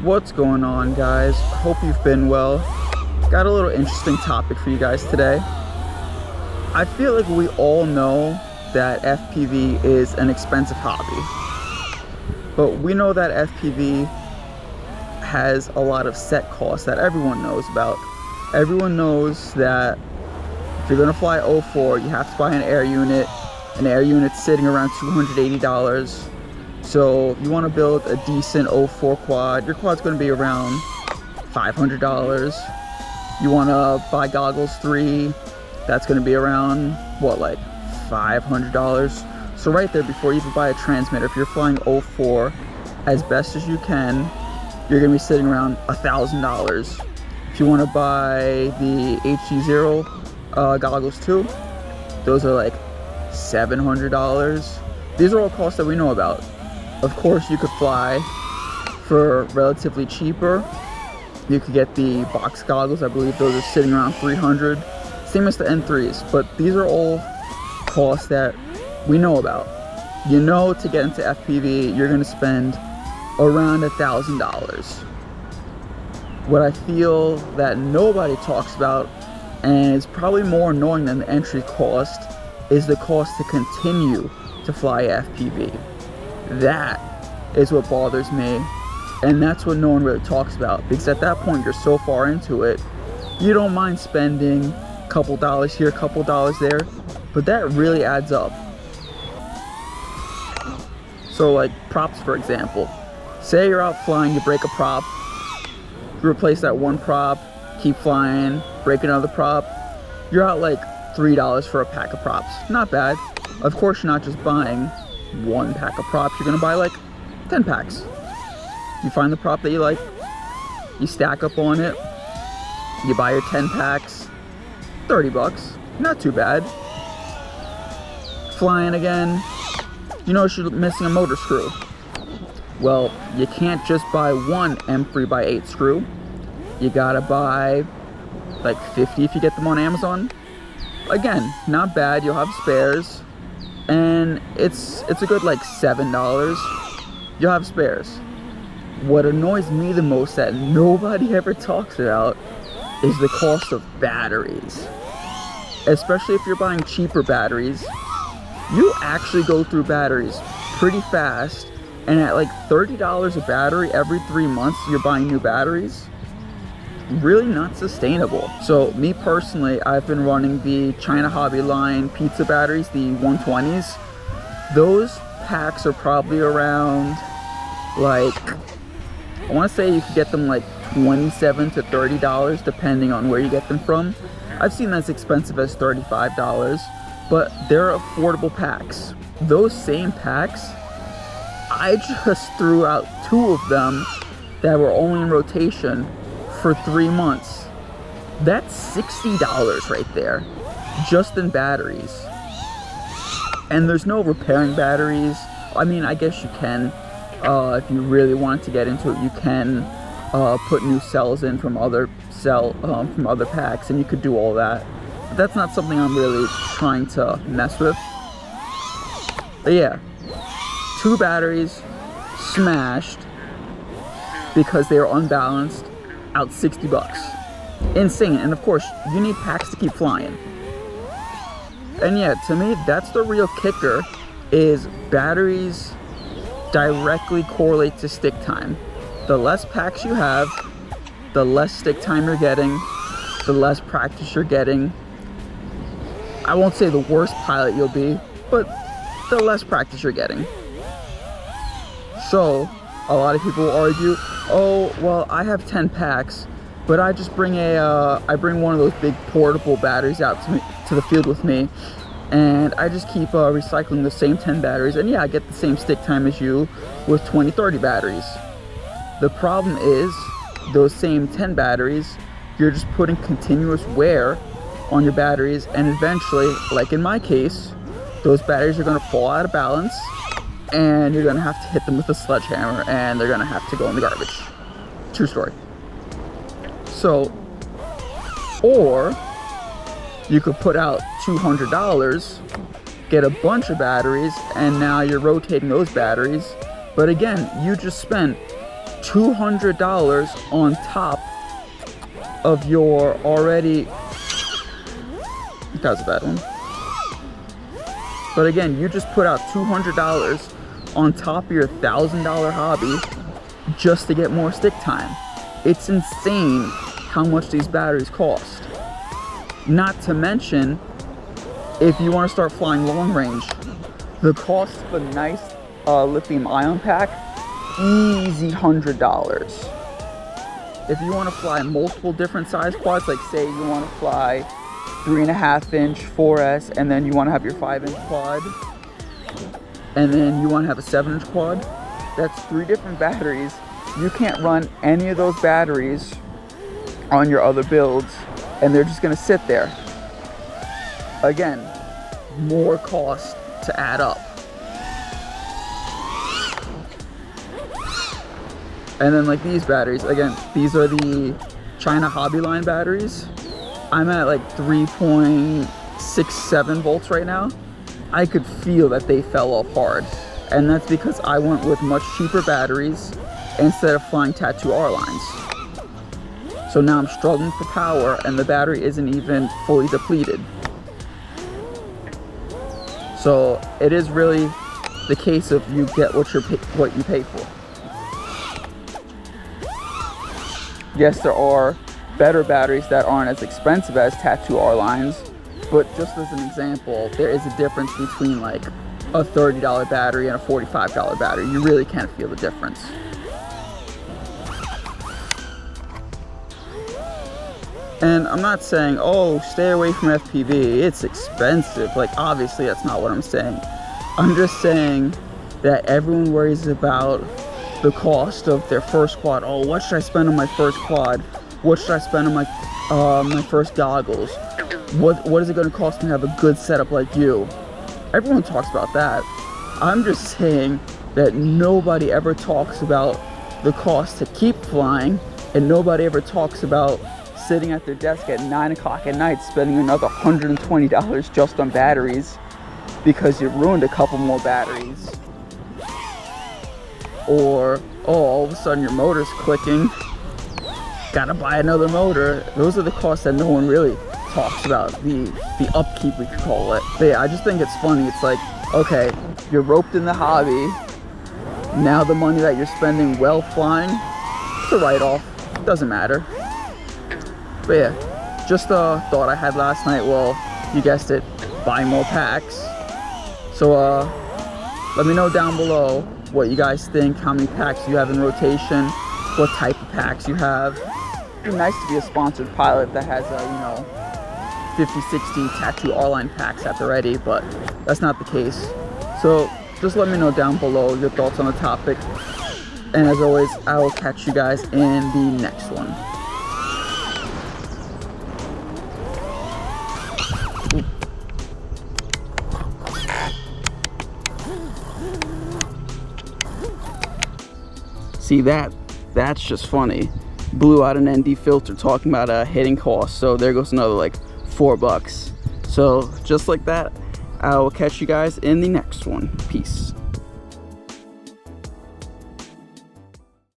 What's going on, guys? Hope you've been well. Got a little interesting topic for you guys today. I feel like we all know that FPV is an expensive hobby, but we know that FPV has a lot of set costs that everyone knows about. Everyone knows that if you're gonna fly O4, you have to buy an air unit. An air unit's sitting around $280. So if you want to build a decent O4 quad, your quad's going to be around $500. You want to buy goggles 3, that's going to be around, what, like $500? So right there, before you even buy a transmitter, if you're flying O4 as best as you can, you're going to be sitting around $1,000. If you want to buy the HD0 goggles 2, those are like $700. These are all costs that we know about. Of course, you could fly for relatively cheaper. You could get the box goggles. I believe those are sitting around $300. Same as the N3s, but these are all costs that we know about. You know, to get into FPV, you're gonna spend around $1,000. What I feel that nobody talks about, and is probably more annoying than the entry cost, is the cost to continue to fly FPV. That is what bothers me, and that's what no one really talks about, because at that point you're so far into it, you don't mind spending a couple dollars here, a couple dollars there, but that really adds up. So like props, for example, say you're out flying, you break a prop, you replace that one prop, keep flying, break another prop, you're out like $3 for a pack of props. Not bad. Of course, you're not just buying one pack of props, you're gonna buy like 10 packs. You find the prop that you like, you stack up on it, you buy your 10 packs, 30 bucks, not too bad. Flying again, you know you're missing a motor screw. Well, you can't just buy one M3x8 screw, you gotta buy like 50 if you get them on Amazon. Again, not bad, you'll have spares. And it's a good like $7. You'll have spares. What annoys me the most that nobody ever talks about is the cost of batteries. Especially if you're buying cheaper batteries, you actually go through batteries pretty fast, and at like $30 a battery every 3 months you're buying new batteries. Really not sustainable. So me personally, I've been running the China Hobby line pizza batteries, the 120s. Those packs are probably around, like, I want to say you could get them like $27 to $30 depending on where you get them from. I've seen as expensive as $35, but they're affordable packs. Those same packs, I just threw out 2 of them that were only in rotation for 3 months. That's $60 right there, just in batteries. And there's no repairing batteries. I mean, I guess you can, if you really want to get into it, you can put new cells in from other packs, and you could do all that. But that's not something I'm really trying to mess with. But yeah, 2 batteries smashed because they are unbalanced, out 60 bucks. Insane. And of course, you need packs to keep flying. And yeah, to me, that's the real kicker, is batteries directly correlate to stick time. The less packs you have, the less stick time you're getting, the less practice you're getting. I won't say the worse pilot you'll be, but the less practice you're getting. So a lot of people will argue, oh, well, I have 10 packs, but I just bring I bring one of those big portable batteries out to the field with me, and I just keep recycling the same 10 batteries, and yeah, I get the same stick time as you with 20-30 batteries. The problem is, those same 10 batteries, you're just putting continuous wear on your batteries, and eventually, like in my case, those batteries are going to fall out of balance, and you're gonna have to hit them with a sledgehammer, and they're gonna have to go in the garbage. True story. So, or you could put out $200, get a bunch of batteries, and now you're rotating those batteries. But again, you just spent $200 on top of your already, that was a bad one. But again, you just put out $200 on top of your $1,000 hobby just to get more stick time. It's insane how much these batteries cost. Not to mention, if you want to start flying long range, the cost of a nice lithium ion pack, easy $100. If you want to fly multiple different size quads, like say you want to fly 3.5-inch 4S, and then you want to have your 5-inch quad, and then you want to have a 7-inch quad, that's 3 different batteries. You can't run any of those batteries on your other builds, and they're just going to sit there. Again, more cost to add up. And then like these batteries, again, these are the China Hobby Line batteries. I'm at like 3.67 volts right now. I could feel that they fell off hard. And that's because I went with much cheaper batteries instead of flying Tattoo R lines. So now I'm struggling for power and the battery isn't even fully depleted. So it is really the case of you get what you pay for. Yes, there are better batteries that aren't as expensive as Tattoo R lines, but just as an example, there is a difference between like a $30 battery and a $45 battery. You really can't feel the difference. And I'm not saying, oh, stay away from FPV, it's expensive. Like, obviously that's not what I'm saying. I'm just saying that everyone worries about the cost of their first quad. Oh, what should I spend on my first quad? What should I spend on my my first goggles? What is it going to cost me to have a good setup like you? Everyone talks about that. I'm just saying that nobody ever talks about the cost to keep flying, and nobody ever talks about sitting at their desk at 9 o'clock at night spending another $120 just on batteries because you ruined a couple more batteries. Or, oh, all of a sudden your motor's clicking, gotta buy another motor. Those are the costs that no one really talks about, the upkeep, we could call it. But yeah, I just think it's funny. It's like, okay, you're roped in the hobby, now the money that you're spending while flying, it's a write-off, doesn't matter. But yeah, just a thought I had last night. Well, you guessed it, buy more packs. So let me know down below what you guys think, how many packs you have in rotation, what type of packs you have. It'd be nice to be a sponsored pilot that has you know, 50, 60 Tattoo R-Line packs at the ready, but that's not the case. So just let me know down below your thoughts on the topic. And as always, I will catch you guys in the next one. See, that's just funny. Blew out an ND filter talking about a hitting cost, so there goes another like $4. So just like that, I will catch you guys in the next one. Peace.